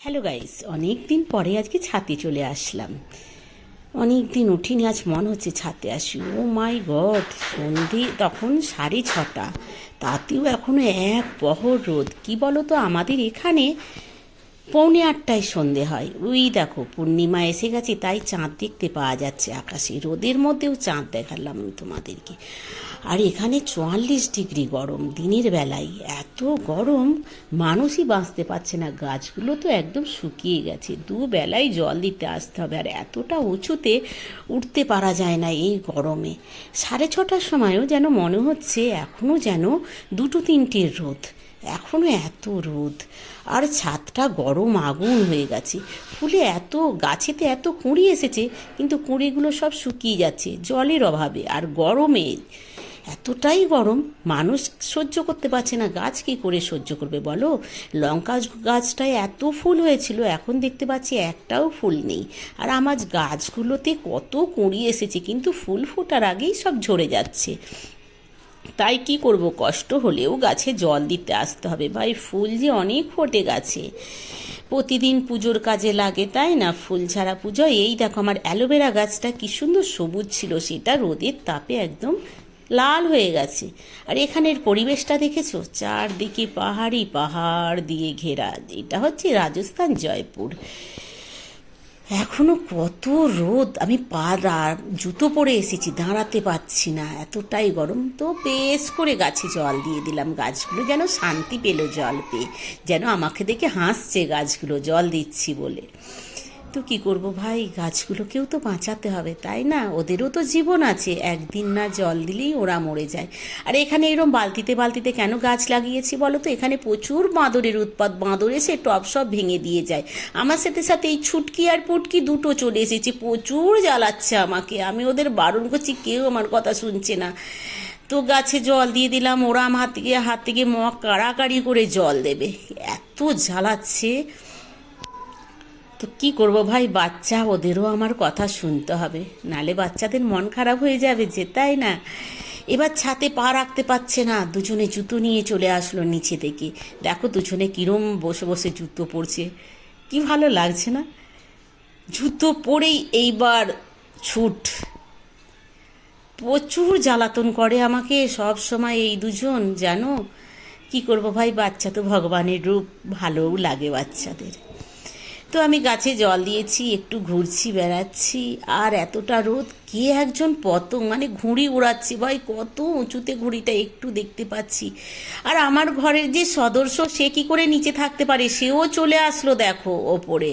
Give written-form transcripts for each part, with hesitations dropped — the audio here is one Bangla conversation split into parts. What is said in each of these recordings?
হ্যালো গাইস, অনেক দিন পরে আজকে ছাদে চলে আসলাম। অনেক দিন উঠিনি, আজ মনে হচ্ছে ছাদে আসি। ও মাই গড, সন্ধে তখন 6:30, তাতেও এখনো এক প্রহর রোদ। কি বলো তো, আমাদের এখানে 7:45 সন্ধে হয়। ওই দেখো পূর্ণিমা এসে গেছে, তাই চাঁদ দেখতে পাওয়া যাচ্ছে আকাশে। রোদের মধ্যেও চাঁদ দেখালাম আমি তোমাদেরকে। আর এখানে 44 ডিগ্রি গরম দিনের বেলায়। এত গরম মানুষই বাঁচতে পারছে না। গাছগুলো তো একদম শুকিয়ে গেছে। দুবেলায় জল দিতে আসতে হবে, আর এতটা উঁচুতে উঠতে পারা যায় না এই গরমে। 6:30টার সময়ও যেন মনে হচ্ছে এখনও যেন 2-3টের রোদ, এখনও এত রোদ। আর ছাদটা গরম আগুন হয়ে গেছে। ফুলে এত, গাছেতে এত কুঁড়ি এসেছে, কিন্তু কুঁড়িগুলো সব শুকিয়ে যাচ্ছে জলের অভাবে আর গরমে। এতটাই গরম মানুষ সহ্য করতে পারছে না। গাছ কী করে সহ্য করবে বলো? লঙ্কা গাছটায় এত ফুল হয়েছিল, এখন দেখতে পাচ্ছি একটাও ফুল নেই। আর আমার গাছগুলোতে কত কুঁড়ি এসেছে, কিন্তু ফুল ফোটার আগেই সব ঝরে যাচ্ছে। তাই কি করব, কষ্ট হলেও গাছে জল দিতে আসতে হবে। ভাই, ফুল যে অনেক ফোটে গাছে, প্রতিদিন পুজোর কাজে লাগে, তাই না? ফুল ছাড়া পুজো। এই দেখো আমার অ্যালোভেরা গাছটা কি সুন্দর সবুজ ছিল, সেটা রোদের তাপে একদম লাল হয়ে গেছে। আর এখানের পরিবেশটা দেখেছো, চারদিকে পাহাড়ি, পাহাড় দিয়ে ঘেরা। এটা হচ্ছে রাজস্থান, জয়পুর। এখনো কত রোদ, আমি জুতো পরে এসেছি, দাঁড়াতে পারছি না, এতটাই গরম। তো বেশ করে গাছে জল দিয়ে দিলাম। গাছগুলো যেন শান্তি পেল জল পেয়ে, যেন আমাকে দেখে হাসছে গাছগুলো জল দিচ্ছি বলে। তো কি করব ভাই, গাছগুলোকেও তো বাঁচাতে হবে, তাই না? ওদেরও তো জীবন আছে, একদিন না জল দিলেই ওরা মরে যায়। আর এখানে এরকম বালতিতে বালতিতে কেন গাছ লাগিয়েছি বলো তো? এখানে প্রচুর বাঁদরের উৎপাত। বাঁদর এসে টব সব ভেঙে দিয়ে যায়। আমার সাথে সাথে এই ছুটকি আর পুটকি দুটো চলে এসেছে, প্রচুর জ্বালাচ্ছে আমাকে। আমি ওদের বারণ করছি, কেউ আমার কথা শুনছে না। তো গাছে জল দিয়ে দিলাম, ওরা আমার হাত থেকে মগ কাড়াকাড়ি করে জল দেবে, এত জ্বালাচ্ছে। তো কি করব ভাই, বাচ্চা, ওদেরও আমার কথা শুনতে হবে, নালে বাচ্চাদের মন খারাপ হয়ে যাবে যে, তাই না? এবার ছাদে পা রাখতে পারছে না, দুজনে জুতো নিয়ে চলে আসলো নিচে থেকে। দেখো দুজনে কিরম বসে বসে জুতো পরছে, কি ভালো লাগছে না? জুতো পরেই এইবার ছুট। প্রচুর জ্বালাতন করে আমাকে সব সময় এই দুজন, জানো। কি করব ভাই, বাচ্চা তো ভগবানের রূপ, ভালোও লাগে বাচ্চাদের। তো আমি গাছে জল দিয়েছি, একটু ঘুরছি, বেড়াচ্ছি। আর এতটা রোদ, কে একজন পতঙ্গ মানে ঘুড়ি উড়াচ্ছে ভাই, কত উঁচুতে ঘুড়িটা একটু দেখতে পাচ্ছি। আর আমার ঘরের যে সদস্য, সে কি করে নিচে থাকতে পারে, সেও চলে আসলো দেখো ওপরে।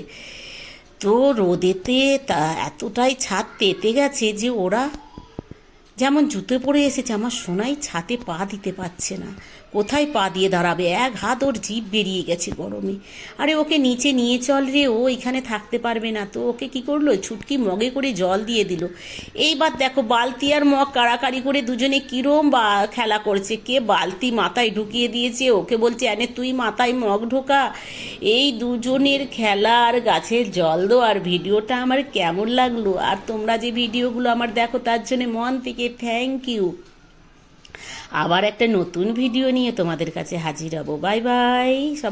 তো রোদেতে তা এতটাই ছাদ তেতে গেছে যে ওরা যেমন জুতো পরে এসেছে, আমার সোনাই ছাদে পা দিতে পারছে না। কোথায় পা দিয়ে দাঁড়াবে, এক হাত ওর জিভ বেরিয়ে গেছে গরমে। আরে ওকে নিচে নিয়ে চল রে, ও এখানে থাকতে পারবে না। তো ওকে কি করলো, ছুটকি মগে করে জল দিয়ে দিল। এইবার দেখো বালতি আর মগ কাড়াকাড়ি করে দুজনে কিরম খেলা করছে। কে বালতি মাথায় ঢুকিয়ে দিয়েছে, ওকে বলছে এনে তুই মাথায় মগ ঢোকা। এই দুজনের খেলা আর গাছের জল দেওয়ার ভিডিওটা আমার কেমন লাগলো। আর তোমরা যে ভিডিওগুলো আমার দেখো, তার জন্য মন থেকে থ্যাংক ইউ। আবার একটা নতুন ভিডিও নিয়ে তোমাদের কাছে হাজির হব। বাই বাই সবাই।